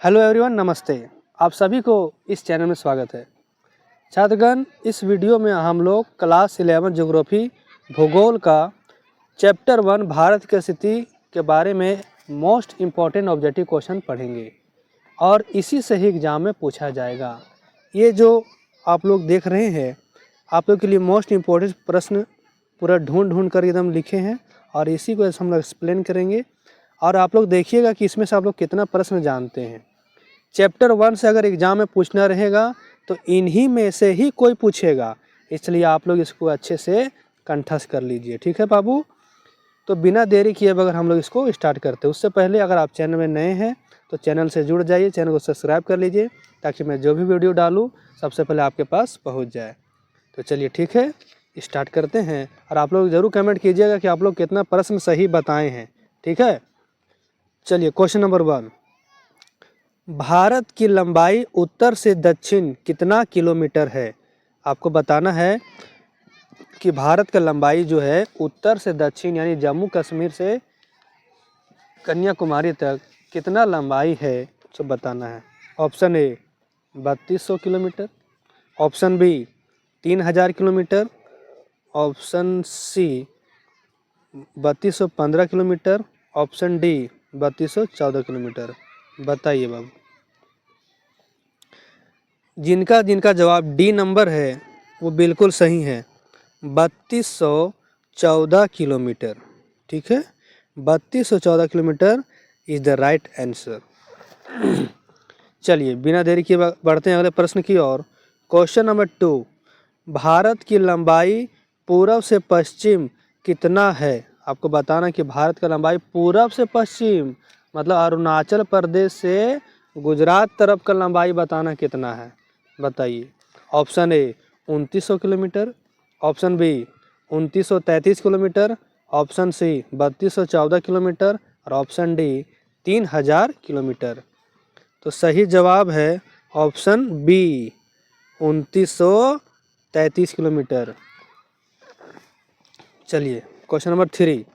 Hello everyone, नमस्ते। आप सभी को इस चैनल में स्वागत है। छात्रगण, इस वीडियो में हम लोग क्लास 11 ज्योग्राफी भूगोल का चैप्टर 1 भारत की स्थिति के बारे में मोस्ट इम्पॉर्टेंट ऑब्जेक्टिव क्वेश्चन पढ़ेंगे और इसी से ही एग्ज़ाम में पूछा जाएगा। ये जो आप लोग देख रहे हैं, आप लोग के लिए मोस्ट इम्पॉर्टेंट प्रश्न पूरा ढूंढ कर एकदम लिखे हैं और इसी को हम लोग एक्सप्लेन करेंगे। और आप लोग देखिएगा कि इसमें से आप लोग कितना प्रश्न जानते हैं। चैप्टर 1 से अगर एग्ज़ाम में पूछना रहेगा तो इन्हीं में से ही कोई पूछेगा, इसलिए आप लोग इसको अच्छे से कंठस्थ कर लीजिए। ठीक है बाबू? तो बिना देरी किए बगैर हम लोग इसको स्टार्ट करते हैं। उससे पहले अगर आप चैनल में नए हैं तो चैनल से जुड़ जाइए, चैनल को सब्सक्राइब कर लीजिए ताकि मैं जो भी वीडियो डालूँ सबसे पहले आपके पास पहुँच जाए। तो चलिए ठीक है, स्टार्ट करते हैं। और आप लोग ज़रूर कमेंट कीजिएगा कि आप लोग कितना प्रश्न सही बताए हैं। ठीक है, चलिए क्वेश्चन नंबर 1। भारत की लंबाई उत्तर से दक्षिण कितना किलोमीटर है? आपको बताना है कि भारत का लंबाई जो है उत्तर से दक्षिण यानी जम्मू कश्मीर से कन्याकुमारी तक कितना लंबाई है तो बताना है। Option A 3200 kilometre, option B 3000 kilometre, option C 3215 kilometre, option D 3214 kilometre. बताइए बाबू। जिनका जवाब डी नंबर है वो बिल्कुल सही है, 3214 किलोमीटर। ठीक है, 3214 kilometre is the right answer. चलिए बिना देरी किए बढ़ते हैं अगले प्रश्न की ओर। Question number 2। भारत की लंबाई पूरब से पश्चिम कितना है? आपको बताना कि भारत का लंबाई पूरब से पश्चिम मतलब अरुणाचल प्रदेश से गुजरात तरफ का लंबाई बताना कितना है। बताइए। Option A 2900 kilometre, option B 2933 kilometre, option C 3214 kilometre और ऑप्शन डी 3000 किलोमीटर। तो सही जवाब है ऑप्शन बी 2933 किलोमीटर। चलिए क्वेश्चन नंबर 3।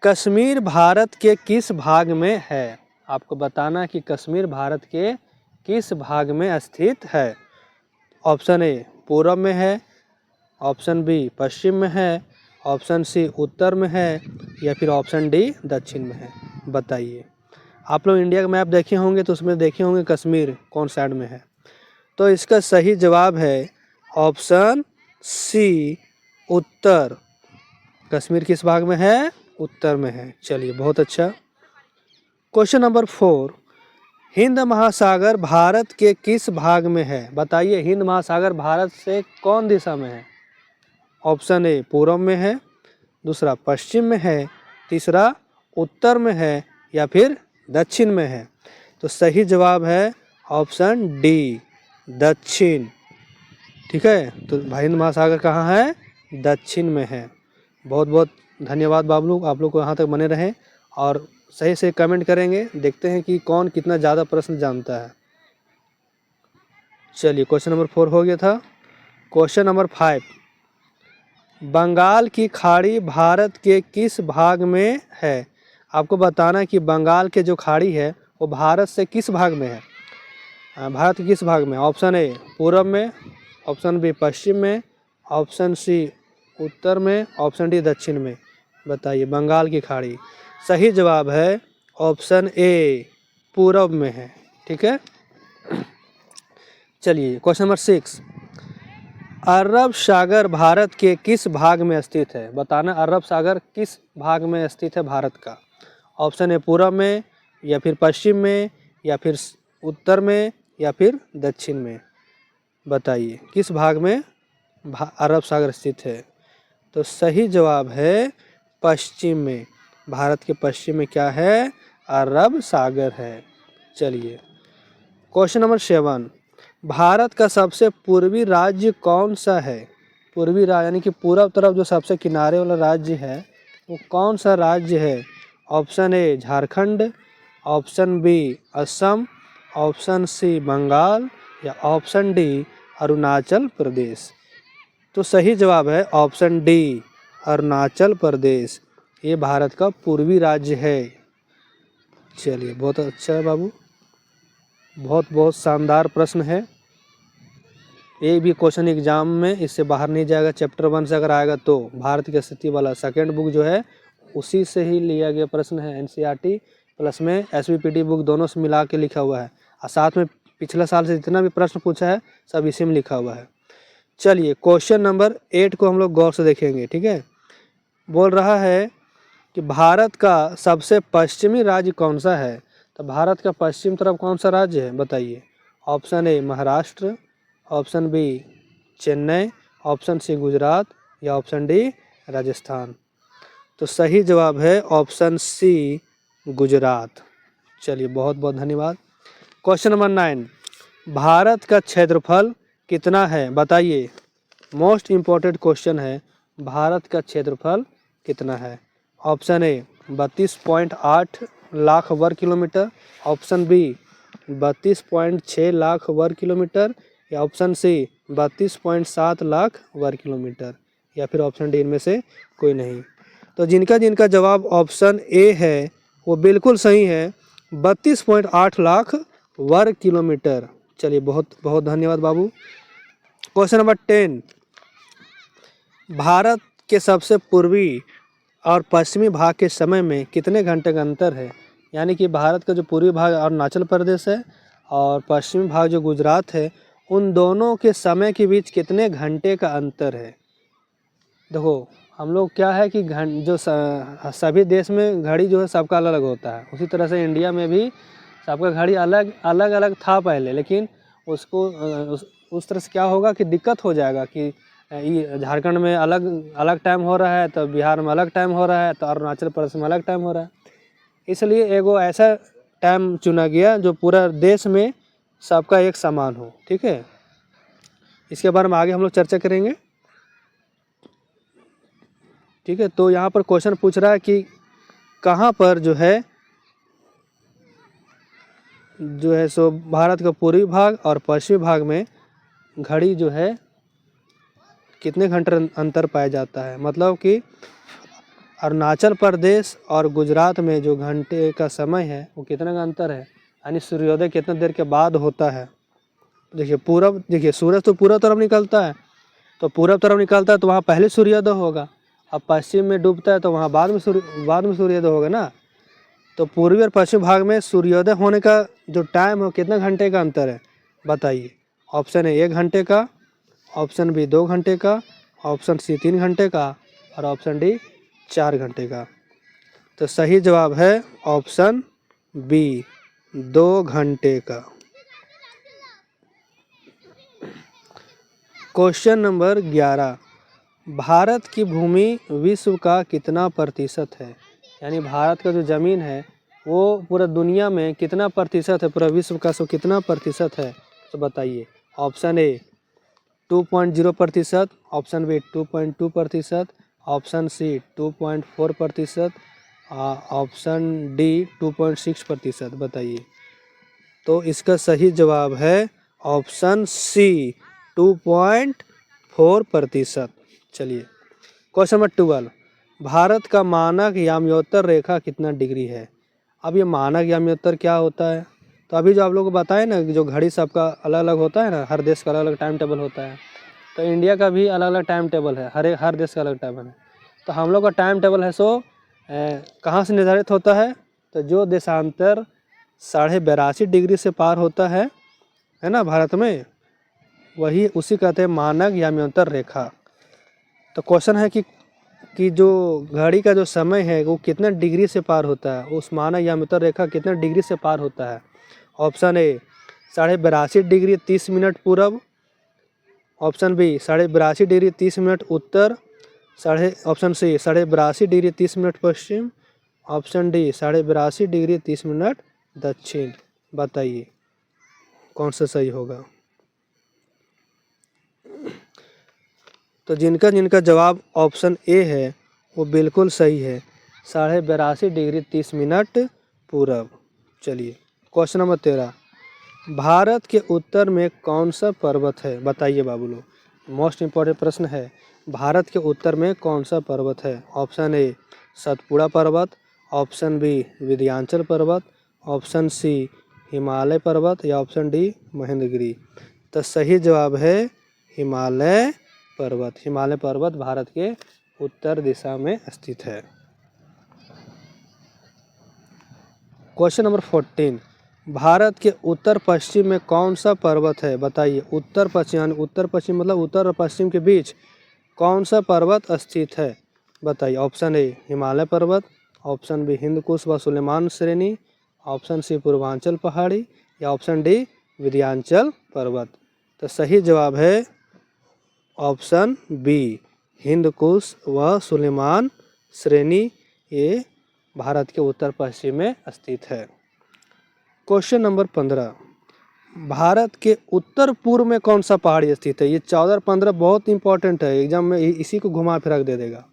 कश्मीर भारत के किस भाग में है? आपको बताना कि कश्मीर भारत के किस भाग में स्थित है। ऑप्शन ए पूर्व में है, ऑप्शन बी पश्चिम में है, ऑप्शन सी उत्तर में है या फिर ऑप्शन डी दक्षिण में है। बताइए। आप लोग इंडिया का मैप देखे होंगे तो उसमें देखे होंगे कश्मीर कौन साइड में है। तो इसका सही जवाब है ऑप्शन सी उत्तर। कश्मीर किस भाग में है? उत्तर में है। चलिए बहुत अच्छा। Question number 4। हिंद महासागर भारत के किस भाग में है? बताइए, हिंद महासागर भारत से कौन दिशा में है? ऑप्शन ए पूर्व में है, दूसरा पश्चिम में है, तीसरा उत्तर में है या फिर दक्षिण में है। तो सही जवाब है ऑप्शन डी दक्षिण। ठीक है, तो हिंद महासागर कहाँ है? दक्षिण में है। बहुत बहुत धन्यवाद बाबू, आप लोग को यहाँ तक बने रहें और सही से कमेंट करेंगे। देखते हैं कि कौन कितना ज़्यादा प्रश्न जानता है। चलिए क्वेश्चन नंबर 4 हो गया था। Question number 5। बंगाल की खाड़ी भारत के किस भाग में है? आपको बताना कि बंगाल के जो खाड़ी है वो भारत से किस भाग में है। भारत के किस भाग में? ऑप्शन ए पूर्व में, ऑप्शन बी पश्चिम में, ऑप्शन सी उत्तर में, ऑप्शन डी दक्षिण में। बताइए। बंगाल की खाड़ी सही जवाब है ऑप्शन ए पूर्व में है। ठीक है, चलिए क्वेश्चन नंबर 6। अरब सागर भारत के किस भाग में स्थित है? बताना अरब सागर किस भाग में स्थित है भारत का। ऑप्शन ए पूर्व में या फिर पश्चिम में या फिर उत्तर में या फिर दक्षिण में। बताइए किस भाग में अरब सागर स्थित है। तो सही जवाब है पश्चिम में। भारत के पश्चिम में क्या है? अरब सागर है। चलिए क्वेश्चन नंबर 7। भारत का सबसे पूर्वी राज्य कौन सा है? पूर्वी राज्य यानी कि पूर्व तरफ जो सबसे किनारे वाला राज्य है वो कौन सा राज्य है? Option A Jharkhand, option B Assam, option C Bengal या ऑप्शन डी अरुणाचल प्रदेश। तो सही जवाब है ऑप्शन डी अरुणाचल प्रदेश। ये भारत का पूर्वी राज्य है। चलिए बहुत अच्छा है बाबू। बहुत बहुत शानदार प्रश्न है। एक भी क्वेश्चन एग्जाम में इससे बाहर नहीं जाएगा। चैप्टर 1 से अगर आएगा तो भारत की स्थिति वाला सेकेंड बुक जो है उसी से ही लिया गया प्रश्न है। एनसीईआरटी प्लस में एसवीपीटी बुक दोनों से मिला के लिखा हुआ है, और साथ में पिछले साल से जितना भी प्रश्न पूछा है सब इसी में लिखा हुआ है। चलिए क्वेश्चन नंबर 8 को हम लोग गौर से देखेंगे, ठीक है। बोल रहा है कि भारत का सबसे पश्चिमी राज्य कौन सा है। तो भारत का पश्चिम तरफ कौन सा राज्य है बताइए। Option A Maharashtra, option B Chennai, option C Gujarat, या ऑप्शन डी राजस्थान। तो सही जवाब है ऑप्शन सी गुजरात। चलिए बहुत बहुत धन्यवाद। क्वेश्चन नंबर 9, भारत का क्षेत्रफल कितना है बताइए। मोस्ट इम्पोर्टेंट क्वेश्चन है, भारत का क्षेत्रफल कितना है। ऑप्शन ए 32.8 लाख वर्ग किलोमीटर, ऑप्शन बी 32.6 लाख वर्ग किलोमीटर, या ऑप्शन सी 32.7 लाख वर्ग किलोमीटर, या फिर ऑप्शन डी इनमें से कोई नहीं। तो जिनका जिनका जवाब ऑप्शन ए है वो बिल्कुल सही है, 32.8 लाख वर्ग किलोमीटर। चलिए बहुत बहुत धन्यवाद बाबू। क्वेश्चन नंबर 10, भारत के सबसे पूर्वी और पश्चिमी भाग के समय में कितने घंटे का अंतर है। यानी कि भारत का जो पूर्वी भाग अरुणाचल प्रदेश है और पश्चिमी भाग जो गुजरात है, उन दोनों के समय के बीच कितने घंटे का अंतर है। देखो हम लोग क्या है कि सभी देश में घड़ी जो है सबका अलग अलग होता है, उसी तरह से इंडिया में भी सबका घड़ी अलग अलग था पहले, लेकिन उसको उस तरह से क्या होगा कि दिक्कत हो जाएगा कि झारखंड में अलग अलग टाइम हो रहा है, तो बिहार में अलग टाइम हो रहा है, तो अरुणाचल प्रदेश में अलग टाइम हो रहा है। इसलिए एगो ऐसा टाइम चुना गया जो पूरा देश में सबका एक समान हो, ठीक है। इसके बारे में आगे हम लोग चर्चा करेंगे, ठीक है। तो यहाँ पर क्वेश्चन पूछ रहा है कि कहाँ पर जो है सो भारत का पूर्वी भाग और पश्चिमी भाग में घड़ी जो है कितने घंटे अंतर पाया जाता है। मतलब कि अरुणाचल प्रदेश और गुजरात में जो घंटे का समय है वो कितने का अंतर है, यानी सूर्योदय कितने देर के बाद होता है। देखिए पूरब, देखिए सूरज तो पूरब तरफ निकलता है, तो पूरब तरफ निकलता है तो वहाँ पहले सूर्योदय होगा। अब पश्चिम में डूबता है तो वहाँ बाद में सूर्योदय होगा ना। तो पूर्वी और पश्चिम भाग में सूर्योदय होने का जो टाइम है कितना घंटे का अंतर है बताइए। ऑप्शन ए 1 घंटे का, ऑप्शन बी 2 घंटे का, ऑप्शन सी 3 घंटे का, और ऑप्शन डी 4 घंटे का। तो सही जवाब है ऑप्शन बी 2 घंटे का। क्वेश्चन नंबर 11, भारत की भूमि विश्व का कितना प्रतिशत है। यानी भारत का जो ज़मीन है वो पूरा दुनिया में कितना प्रतिशत है, पूरा विश्व का सो कितना प्रतिशत है तो बताइए। Option A 2.0%, option B 2.2%, option C 2.4%, option D 2.6%, बताइए। तो इसका सही जवाब है ऑप्शन सी 2.4%। चलिए क्वेश्चन नंबर 12, भारत का मानक याम्योत्तर रेखा कितना डिग्री है। अब ये मानक याम्योत्तर क्या होता है, तो अभी जो आप लोगों को बताए ना कि जो घड़ी सबका अलग अलग होता है ना, हर देश का अलग अलग टाइम टेबल होता है, तो इंडिया का भी अलग अलग टाइम टेबल है, हर देश का अलग टाइम है। तो हम लोग का टाइम टेबल है सो कहाँ से निर्धारित होता है, तो जो देशांतर 82.5 डिग्री से पार होता है ना भारत में, वही उसी कहते हैं मानक याम्योत्तर रेखा। तो क्वेश्चन है कि जो घड़ी का जो समय है वो कितना डिग्री से पार होता है, उस मानक याम्योत्तर रेखा कितना डिग्री से पार होता है। ऑप्शन ए 82.5 डिग्री 30 मिनट पूरब, ऑप्शन बी 82.5 डिग्री 30 मिनट उत्तर, ऑप्शन सी 82.5 डिग्री 30 मिनट पश्चिम, ऑप्शन डी 82.5 डिग्री 30 मिनट दक्षिण। बताइए कौन सा सही होगा। तो जिनका जिनका जवाब ऑप्शन ए है वो बिल्कुल सही है, 82.5 डिग्री 30 मिनट पूरब। चलिए क्वेश्चन नंबर 13, भारत के उत्तर में कौन सा पर्वत है बताइए बाबू लोग। मोस्ट इम्पोर्टेंट प्रश्न है, भारत के उत्तर में कौन सा पर्वत है। ऑप्शन ए सतपुड़ा पर्वत, ऑप्शन बी विंध्याचल पर्वत, ऑप्शन सी हिमालय पर्वत या ऑप्शन डी महेंद्रगिरी। तो सही जवाब है हिमालय पर्वत। हिमालय पर्वत भारत के उत्तर दिशा में स्थित है। क्वेश्चन नंबर 14, भारत के उत्तर पश्चिम में कौन सा पर्वत है बताइए। उत्तर पश्चिम यानी उत्तर पश्चिम मतलब उत्तर और पश्चिम के बीच कौन सा पर्वत स्थित है बताइए। ऑप्शन ए हिमालय पर्वत, ऑप्शन बी हिंदकुश व सुलेमान श्रेणी, ऑप्शन सी पूर्वांचल पहाड़ी या ऑप्शन डी विंध्याचल पर्वत। तो सही जवाब है ऑप्शन बी हिंदकुश व सुलेमान श्रेणी, ये भारत के उत्तर पश्चिम में स्थित है। क्वेश्चन नंबर 15, भारत के उत्तर पूर्व में कौन सा पहाड़ी स्थित है। ये 14 और 15 बहुत इंपॉर्टेंट है, एग्जाम में इसी को घुमा फिरा दे देगा।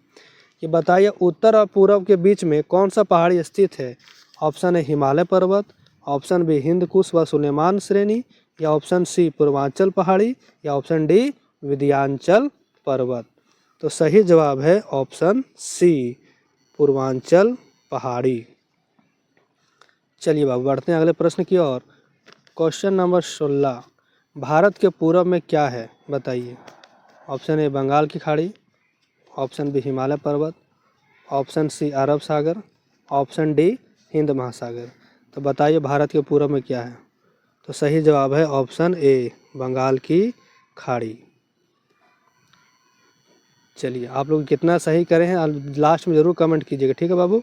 ये बताइए उत्तर और पूर्व के बीच में कौन सा पहाड़ी स्थित है। ऑप्शन है हिमालय पर्वत, ऑप्शन बी हिंदकुश व सुलेमान श्रेणी या ऑप्शन सी पूर्वांचल पहाड़ी या ऑप्शन डी विंध्याचल पर्वत। तो सही जवाब है ऑप्शन सी पूर्वांचल पहाड़ी। चलिए बाबू बढ़ते हैं अगले प्रश्न की ओर। क्वेश्चन नंबर 16, भारत के पूर्व में क्या है बताइए। ऑप्शन ए बंगाल की खाड़ी, ऑप्शन बी हिमालय पर्वत, ऑप्शन सी अरब सागर, ऑप्शन डी हिंद महासागर। तो बताइए भारत के पूर्व में क्या है। तो सही जवाब है ऑप्शन ए बंगाल की खाड़ी। चलिए आप लोग कितना सही करे हैं लास्ट में ज़रूर कमेंट कीजिएगा, ठीक है बाबू।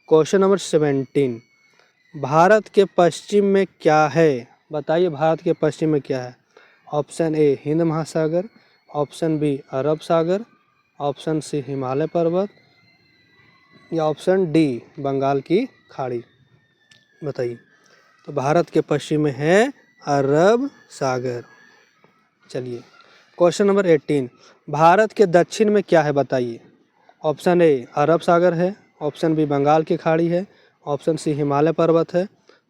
क्वेश्चन नंबर 17, भारत के पश्चिम में क्या है बताइए। भारत के पश्चिम में क्या है। ऑप्शन ए हिंद महासागर, ऑप्शन बी अरब सागर, ऑप्शन सी हिमालय पर्वत या ऑप्शन डी बंगाल की खाड़ी बताइए। तो भारत के पश्चिम में है अरब सागर। चलिए क्वेश्चन नंबर 18, भारत के दक्षिण में क्या है बताइए। ऑप्शन ए अरब सागर है, ऑप्शन बी बंगाल की खाड़ी है, ऑप्शन सी हिमालय पर्वत है,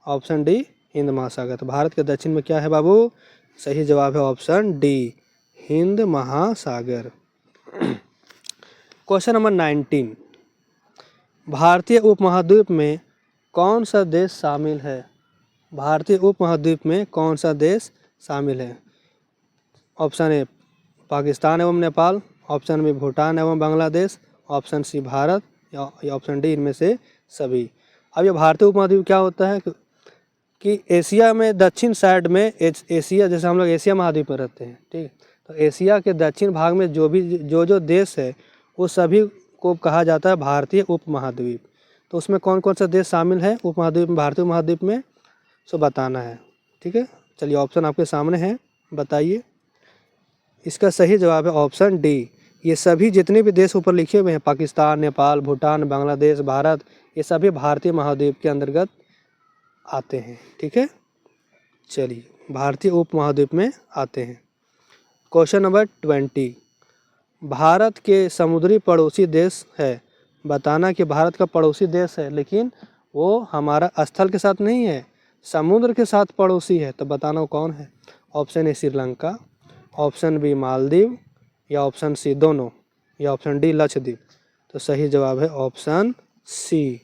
ऑप्शन डी हिंद महासागर। तो भारत के दक्षिण में क्या है बाबू। सही जवाब है ऑप्शन डी हिंद महासागर। क्वेश्चन नंबर 19, भारतीय उपमहाद्वीप में कौन सा देश शामिल है। भारतीय उपमहाद्वीप में कौन सा देश शामिल है। ऑप्शन ए पाकिस्तान एवं नेपाल, ऑप्शन बी भूटान एवं बांग्लादेश, ऑप्शन सी भारत या ऑप्शन डी इनमें से सभी। अब ये भारतीय उपमहाद्वीप क्या होता है कि एशिया में दक्षिण साइड में एशिया, जैसे हम लोग एशिया महाद्वीप में रहते हैं, ठीक है। तो एशिया के दक्षिण भाग में जो देश है वो सभी को कहा जाता है भारतीय उपमहाद्वीप। तो उसमें कौन कौन सा देश शामिल है उपमहाद्वीप में, भारतीय उपमहाद्वीप में, सो बताना है, ठीक है। चलिए ऑप्शन आपके सामने है, बताइए। इसका सही जवाब है ऑप्शन डी। ये सभी जितने भी देश ऊपर लिखे हुए हैं पाकिस्तान, नेपाल, भूटान, बांग्लादेश, भारत, ये सभी भारतीय महाद्वीप के अंतर्गत आते हैं, ठीक है। चलिए भारतीय उपमहाद्वीप में आते हैं। क्वेश्चन नंबर 20, भारत के समुद्री पड़ोसी देश है। बताना कि भारत का पड़ोसी देश है लेकिन वो हमारा स्थल के साथ नहीं है, समुद्र के साथ पड़ोसी है। तो बताना वो कौन है। Option A Sri Lanka, option B Maldives या ऑप्शन सी दोनों या ऑप्शन डी लक्षद्वीप। तो सही जवाब है ऑप्शन सी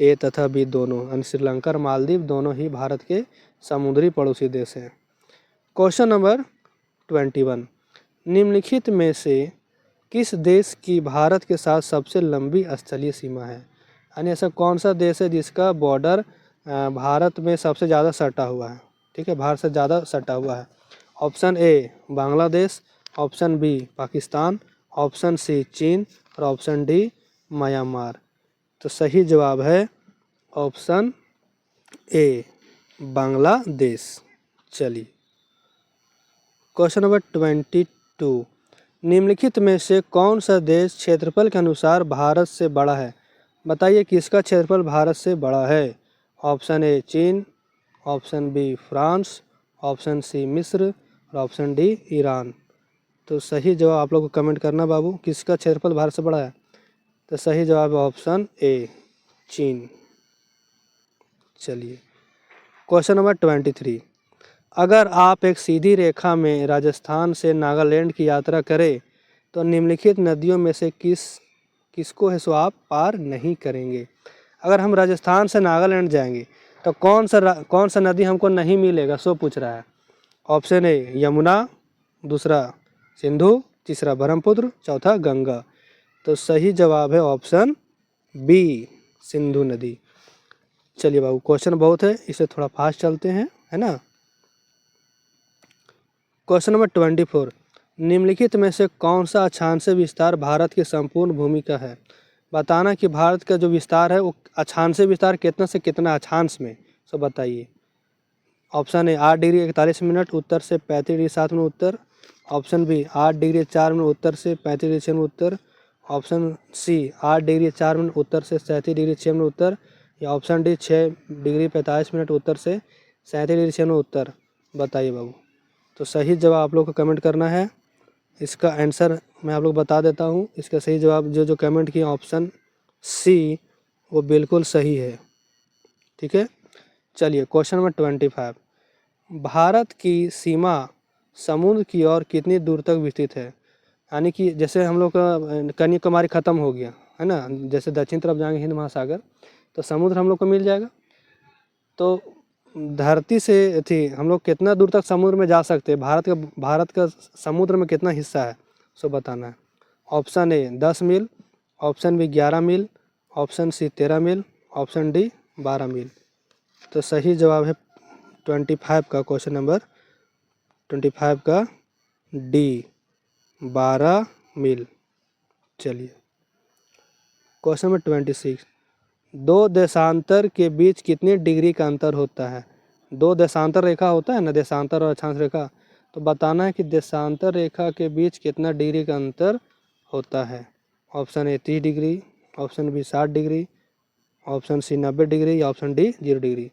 ए तथा बी दोनों, यानी श्रीलंका और मालदीव दोनों ही भारत के समुद्री पड़ोसी देश हैं। क्वेश्चन नंबर 21, निम्नलिखित में से किस देश की भारत के साथ सबसे लंबी स्थलीय सीमा है। यानी ऐसा कौन सा देश है जिसका बॉर्डर भारत में सबसे ज़्यादा सटा हुआ है, ठीक है, भारत से ज़्यादा सटा हुआ है। Option A Bangladesh, option B Pakistan, option C चीन और ऑप्शन डी म्यांमार। तो सही जवाब है ऑप्शन ए बांग्लादेश। चलिए क्वेश्चन नंबर 22, निम्नलिखित में से कौन सा देश क्षेत्रफल के अनुसार भारत से बड़ा है। बताइए किसका क्षेत्रफल भारत से बड़ा है। ऑप्शन ए चीन, option B France, option C मिस्र और ऑप्शन डी ईरान। तो सही जवाब आप लोग को कमेंट करना बाबू, किसका क्षेत्रफल भारत से बड़ा है। तो सही जवाब है ऑप्शन ए चीन। चलिए क्वेश्चन नंबर 23, अगर आप एक सीधी रेखा में राजस्थान से नागालैंड की यात्रा करें तो निम्नलिखित नदियों में से किसको है सो आप पार नहीं करेंगे। अगर हम राजस्थान से नागालैंड जाएंगे तो कौन सा नदी हमको नहीं मिलेगा सो पूछ रहा है। ऑप्शन ए यमुना, दूसरा सिंधु, तीसरा ब्रह्मपुत्र, चौथा गंगा। तो सही जवाब है ऑप्शन बी, सिंधु नदी। चलिए बाबू, क्वेश्चन बहुत है, इसे थोड़ा फास्ट चलते हैं, है ना। क्वेश्चन नंबर 24, निम्नलिखित में से कौन सा अक्षांशीय विस्तार भारत की संपूर्ण भूमि का है। बताना कि भारत का जो विस्तार है वो अक्षांशीय विस्तार कितना से कितना अक्षांश में, सो बताइए। ऑप्शन ए 8 डिग्री 41 मिनट उत्तर से 35 डिग्री 7 मिनट उत्तर। ऑप्शन बी 8 डिग्री 4 मिनट उत्तर से 35 डिग्री 6 मिनट उत्तर। ऑप्शन सी 8 डिग्री 4 मिनट उत्तर से 37 डिग्री 6 मिनट उत्तर। या ऑप्शन डी 6 डिग्री 45 मिनट उत्तर से 37 डिग्री 6 मिनट उत्तर। बताइए बाबू। तो सही जवाब आप लोग को कमेंट करना है। इसका आंसर मैं आप लोग बता देता हूँ। इसका सही जवाब जो कमेंट किए ऑप्शन सी वो बिल्कुल सही है। ठीक है, चलिए क्वेश्चन नंबर 25, भारत की सीमा समुद्र की ओर कितनी दूर तक विस्तृत है। यानी कि जैसे हम लोग का कन्याकुमारी ख़त्म हो गया है ना, जैसे दक्षिण तरफ जाएंगे हिंद महासागर तो समुद्र हम लोग को मिल जाएगा। तो धरती से थी हम लोग कितना दूर तक समुद्र में जा सकते हैं, भारत का समुद्र में कितना हिस्सा है सो बताना है। ऑप्शन ए 10 मील, ऑप्शन बी 11 मील, ऑप्शन सी 13 मील, ऑप्शन डी 12 मील। तो सही जवाब है 25 का, क्वेश्चन नंबर 25 का डी 12 मील। चलिए क्वेश्चन नंबर 26, दो देशांतर के बीच कितने डिग्री का अंतर होता है। दो देशांतर रेखा होता है ना, देशांतर और अक्षांश रेखा। तो बताना है कि देशांतर रेखा के बीच कितना डिग्री का अंतर होता है। Option A 30 degree, option B 60 degree, option C 90 degree या ऑप्शन डी 0 डिग्री।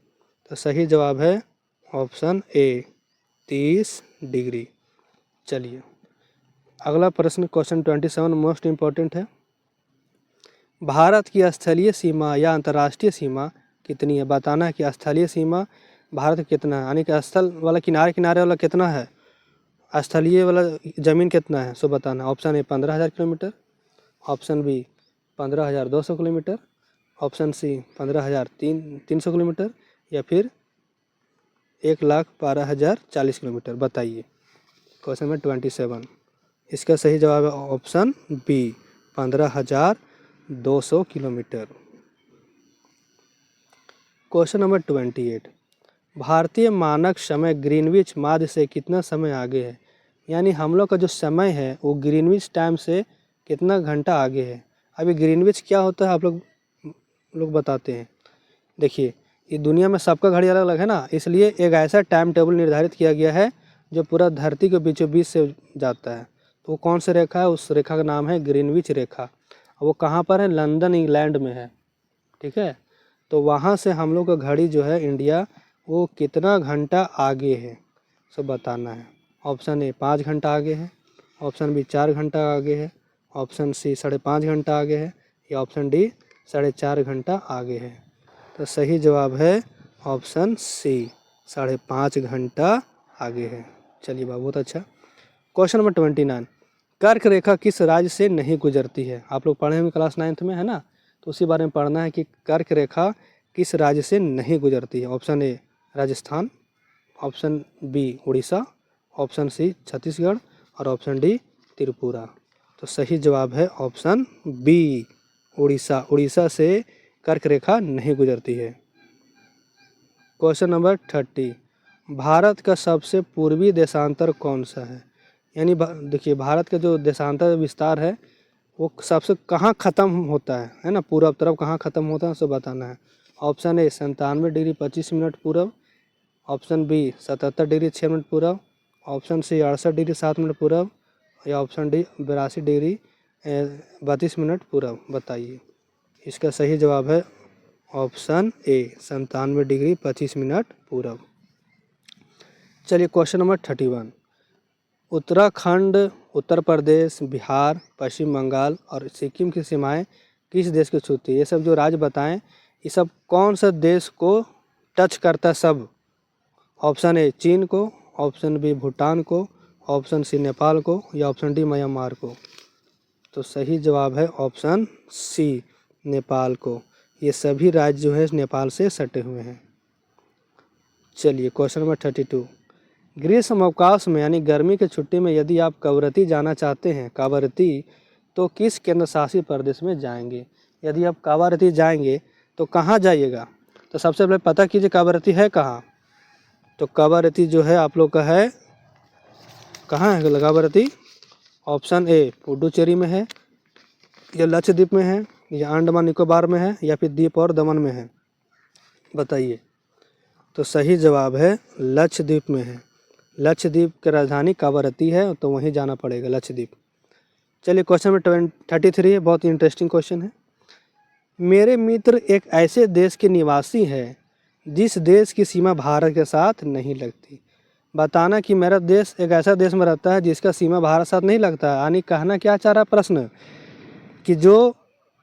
तो सही जवाब है ऑप्शन ए 30 डिग्री। चलिए अगला प्रश्न क्वेश्चन 27 मोस्ट इम्पोर्टेंट है। भारत की स्थलीय सीमा या अंतर्राष्ट्रीय सीमा कितनी है। बताना है कि स्थलीय सीमा भारत कितना है, यानी कि स्थल वाला किनारे किनारे वाला कितना है, स्थलीय वाला ज़मीन कितना है सो बताना। Option A 15,000 kilometre, option B 15,200 kilometre, option C 15,300 kilometre या फिर 1,12,040 किलोमीटर। बताइए क्वेश्चन नंबर 27। इसका सही जवाब है option B 15,200 kilometre. Question number 28, भारतीय मानक समय ग्रीनविच माध्य से कितना समय आगे है। यानी हम लोग का जो समय है वो ग्रीनविच टाइम से कितना घंटा आगे है। अभी ग्रीनविच क्या होता है आप लोग बताते हैं। देखिए ये दुनिया में सबका घड़ी अलग अलग है ना, इसलिए एक ऐसा टाइम टेबल निर्धारित किया गया है जो पूरा धरती के बीचों बीच से जाता है। तो वो कौन सी रेखा है, उस रेखा का नाम है ग्रीनविच रेखा। वो कहाँ पर है, लंदन इंग्लैंड में है। ठीक है, तो वहाँ से हम लोग का घड़ी जो है इंडिया वो कितना घंटा आगे है सो बताना है। ऑप्शन ए 5 घंटा आगे है, ऑप्शन बी 4 घंटा आगे है, ऑप्शन सी 5.5 घंटा आगे है या ऑप्शन डी 4.5 घंटा आगे है। तो सही जवाब है ऑप्शन सी 5.5 घंटा आगे है। चलिए बाबू बहुत अच्छा। क्वेश्चन नंबर 29, कर्क रेखा किस राज्य से नहीं गुजरती है। आप लोग पढ़े होंगे क्लास 9th में, है ना, तो उसी बारे में पढ़ना है कि कर्क रेखा किस राज्य से नहीं गुजरती है। Option A Rajasthan, option B Orissa, option C Chhattisgarh और ऑप्शन डी त्रिपुरा। तो सही जवाब है ऑप्शन बी उड़ीसा। उड़ीसा से कर्क रेखा नहीं गुजरती है। क्वेश्चन नंबर 30, भारत का सबसे पूर्वी देशांतर कौन सा है। यानी देखिए भारत का जो देशांतर विस्तार है वो सबसे कहाँ ख़त्म होता है ना, पूर्व तरफ कहाँ ख़त्म होता है सो बताना है। ऑप्शन ए 97 डिग्री 25 मिनट पूर्व, ऑप्शन बी 77 डिग्री 6 मिनट पूर्व, ऑप्शन सी 68 डिग्री 7 मिनट पूर्व या ऑप्शन डी 82 डिग्री 32 मिनट पूर्व। बताइए इसका सही जवाब है ऑप्शन ए 97 डिग्री 25 मिनट पूर्व। चलिए क्वेश्चन नंबर 31, उत्तराखंड, उत्तर प्रदेश, बिहार, पश्चिम बंगाल और सिक्किम की सीमाएं किस देश को छूती है। ये सब जो राज्य बताएं ये सब कौन सा देश को टच करता है सब। ऑप्शन ए चीन को, ऑप्शन बी भूटान को, ऑप्शन सी नेपाल को या ऑप्शन डी म्यांमार को। तो सही जवाब है ऑप्शन सी नेपाल को। ये सभी राज्य जो है नेपाल से सटे हुए हैं। चलिए क्वेश्चन नंबर 32, ग्रीष्म अवकाश में यानी गर्मी की छुट्टी में यदि आप कवरत्ती जाना चाहते हैं, कावरत्ती, तो किस केंद्र शासित प्रदेश में जाएंगे? यदि आप कावरत्ती जाएंगे तो कहाँ जाइएगा? तो सबसे पहले पता कीजिए कावरत्ती है कहाँ। तो कावरत्ती जो है आप लोग का है, कहाँ है कावरत्ती? ऑप्शन ए पुडुचेरी में है, या लक्षद्वीप में है, या अंडमान निकोबार में है, या फिर दीव और दमन में है, बताइए। तो सही जवाब है लक्षद्वीप में है। लक्षद्वीप की राजधानी कावरत्ती है, तो वहीं जाना पड़ेगा, लक्षद्वीप। चलिए क्वेश्चन नंबर 33 है, बहुत इंटरेस्टिंग क्वेश्चन है। मेरे मित्र एक ऐसे देश के निवासी हैं जिस देश की सीमा भारत के साथ नहीं लगती। बताना कि मेरा देश एक ऐसा देश में रहता है जिसका सीमा भारत साथ नहीं लगता है। यानी कहना क्या चाह रहा है प्रश्न, कि जो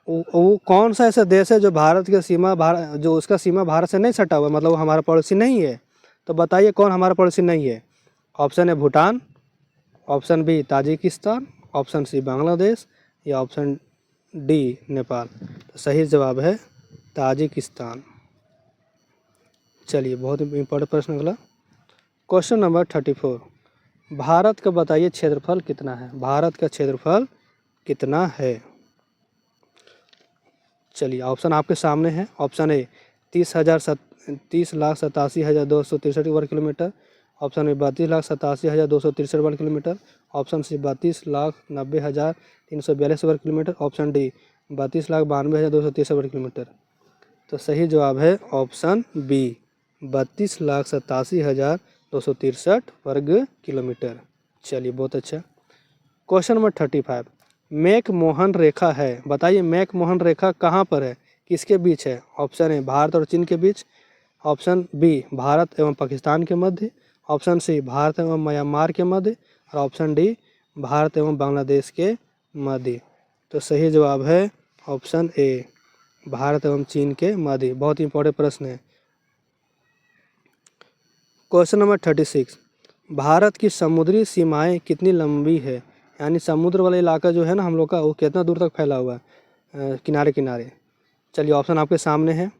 वो कौन सा ऐसा देश है जो भारत के सीमा जो उसका सीमा भारत से नहीं सटा हुआ, मतलब वो हमारा पड़ोसी नहीं है। तो बताइए कौन हमारा पड़ोसी नहीं है? ऑप्शन है Bhutan, option B Tajikistan, option C Bangladesh, या ऑप्शन डी नेपाल। तो सही जवाब है ताजिकिस्तान। चलिए बहुत इंपॉर्टेंट प्रश्न अगला, क्वेश्चन नंबर 34, भारत का बताइए क्षेत्रफल कितना है? भारत का क्षेत्रफल कितना है? चलिए ऑप्शन आपके सामने है। ऑप्शन ए 30,87,263 वर्ग किलोमीटर, ऑप्शन बी 32,87,263 वर्ग किलोमीटर, ऑप्शन सी 32,90,342 वर्ग किलोमीटर, ऑप्शन डी 32,92,263 वर्ग किलोमीटर। तो सही जवाब है ऑप्शन बी 32,87,263 वर्ग किलोमीटर। चलिए बहुत अच्छा। क्वेश्चन नंबर 35, मैक मोहन रेखा है, बताइए मैक मोहन रेखा कहाँ पर है, किसके बीच है? ऑप्शन ए भारत और चीन के बीच, ऑप्शन बी भारत एवं पाकिस्तान के मध्य, ऑप्शन सी भारत एवं म्यांमार के मध्य, और ऑप्शन डी भारत एवं बांग्लादेश के मध्य। तो सही जवाब है ऑप्शन ए भारत एवं चीन के मध्य। बहुत इंपॉर्टेंट प्रश्न है। क्वेश्चन नंबर 36, भारत की समुद्री सीमाएं कितनी लंबी है? यानी समुद्र वाला इलाका जो है ना हम लोग का, वो कितना दूर तक फैला हुआ है किनारे किनारे? चलिए ऑप्शन आपके सामने है,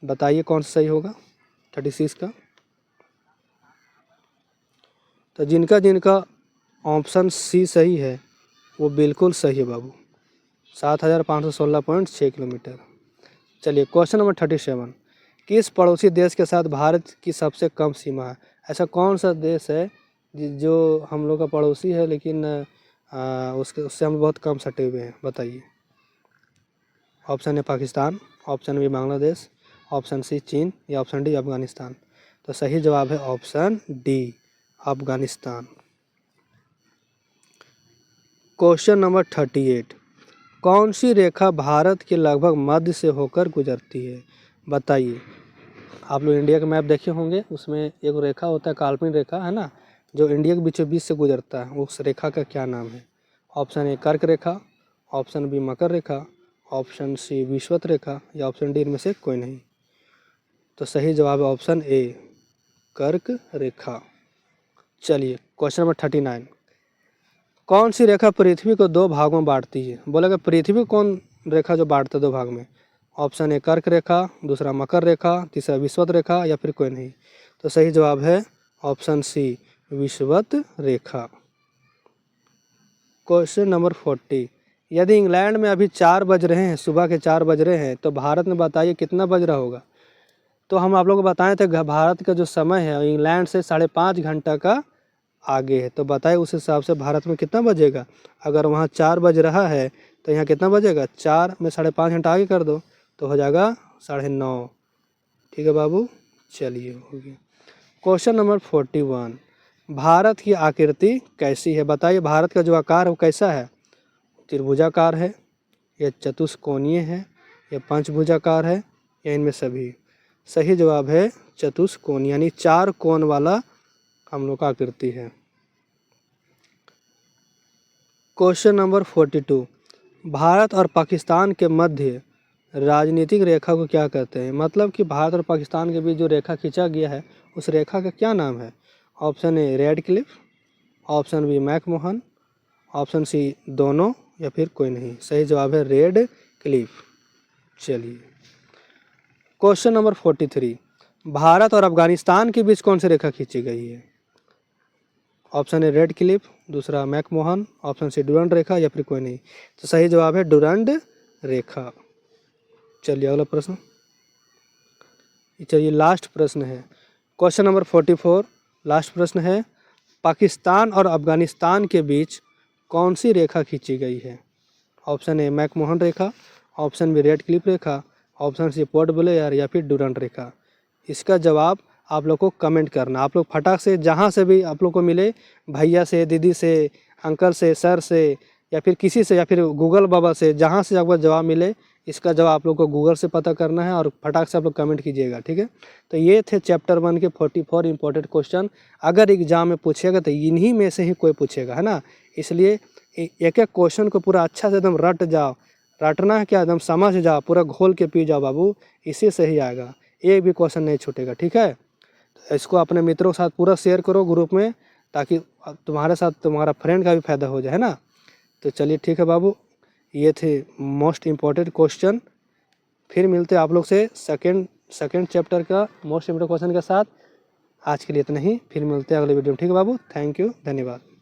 बताइए कौन सा सही होगा 36 का। तो जिनका जिनका ऑप्शन सी सही है वो बिल्कुल सही है बाबू, 7,516.6 किलोमीटर। चलिए क्वेश्चन नंबर 37, किस पड़ोसी देश के साथ भारत की सबसे कम सीमा है? ऐसा कौन सा देश है जो हम लोग का पड़ोसी है लेकिन उससे हम बहुत कम सटे हुए हैं, बताइए। Option A Pakistan, option B Bangladesh, option C चीन, या ऑप्शन डी अफगानिस्तान। तो सही जवाब है option D Afghanistan. Question number 38, कौन सी रेखा भारत के लगभग मध्य से होकर गुजरती है? बताइए। आप लोग इंडिया का मैप देखे होंगे, उसमें एक रेखा होता है, काल्पनिक रेखा है ना, जो इंडिया के बीचों बीच से गुजरता है, उस रेखा का क्या नाम है? ऑप्शन ए कर्क रेखा, ऑप्शन बी मकर रेखा, ऑप्शन सी विषुवत रेखा, या ऑप्शन डी इनमें से कोई नहीं। तो सही जवाब है ऑप्शन ए कर्क रेखा। चलिए क्वेश्चन नंबर 39, कौन सी रेखा पृथ्वी को दो भागों में बांटती है? बोलेगा पृथ्वी कौन रेखा जो बांटता है दो भाग में? ऑप्शन ए कर्क रेखा, दूसरा मकर रेखा, तीसरा विषुवत रेखा, या फिर कोई नहीं। तो सही जवाब है ऑप्शन सी विषुवत रेखा। क्वेश्चन नंबर 40, यदि इंग्लैंड में अभी 4 बज रहे हैं, सुबह के 4 बज रहे हैं, तो भारत में बताइए कितना बज रहा होगा? तो हम आप लोग को बताए थे भारत का जो समय है इंग्लैंड से 5.5 घंटा का आगे है। तो बताइए उस हिसाब से भारत में कितना बजेगा? अगर वहाँ 4 बज रहा है तो यहाँ कितना बजेगा? 4 में 5.5 घंटा आगे कर दो तो हो जाएगा 9:30। ठीक है बाबू, चलिए हो गया। क्वेश्चन नंबर 41, भारत की आकृति कैसी है? बताइए भारत का जो आकार है वो कैसा है? त्रिभुजाकार है, या चतुष्कोणीय है, या पंचभुजाकार है, या इनमें सभी? सही जवाब है चतुष्कोणीय, यानी 4 कोण वाला हम लोग का आकृति है। क्वेश्चन नंबर 42, भारत और पाकिस्तान के मध्य राजनीतिक रेखा को क्या कहते हैं? मतलब कि भारत और पाकिस्तान के बीच जो रेखा खींचा गया है उस रेखा का क्या नाम है? Option A Radcliffe, option B McMahon, option C दोनों, या फिर कोई नहीं। सही जवाब है रेड क्लिफ। चलिए क्वेश्चन नंबर 43, भारत और अफगानिस्तान के बीच कौन सी रेखा खींची गई है? ऑप्शन ए रेड क्लिफ, दूसरा मैकमोहन, ऑप्शन सी डुरंड रेखा या फिर कोई नहीं। तो सही जवाब है डुरंड रेखा। चलिए अगला प्रश्न। चलिए लास्ट प्रश्न है, क्वेश्चन नंबर 44। लास्ट प्रश्न है, पाकिस्तान और अफगानिस्तान के बीच कौन सी रेखा खींची गई है? ऑप्शन ए मैकमोहन रेखा, ऑप्शन बी रेड क्लिफ रेखा, ऑप्शन सी पोर्ट ब्लेयर या फिर डुरंड रेखा। इसका जवाब आप लोग को कमेंट करना। आप लोग फटाक से जहाँ से भी आप लोग को मिले, भैया से, दीदी से, अंकल से, सर से या फिर किसी से या फिर गूगल बाबा से, जहाँ से आपको जवाब मिले इसका जवाब आप लोग को गूगल से पता करना है और फटाक से आप लोग कमेंट कीजिएगा, ठीक है। तो ये थे चैप्टर 1 के 44 इंपॉर्टेंट क्वेश्चन। अगर एग्जाम में पूछेगा तो इन्हीं में से ही कोई पूछेगा, है ना। इसलिए एक एक क्वेश्चन को पूरा अच्छा से एकदम रट जाओ। रटना है क्या, एकदम समझ जाओ, पूरा घोल के पी जाओ बाबू, इसी से ही आएगा, एक भी क्वेश्चन नहीं छूटेगा, ठीक है। तो इसको अपने मित्रों के साथ पूरा शेयर करो ग्रुप में, ताकि तुम्हारे साथ तुम्हारा फ्रेंड का भी फायदा हो जाए, है ना। तो चलिए ठीक है बाबू, ये थे मोस्ट इम्पॉर्टेंट क्वेश्चन। फिर मिलते हैं आप लोग से सेकेंड चैप्टर का मोस्ट इम्पोर्टेंट क्वेश्चन के साथ। आज के लिए इतना ही, फिर मिलते हैं अगले वीडियो में, ठीक है बाबू। थैंक यू, धन्यवाद।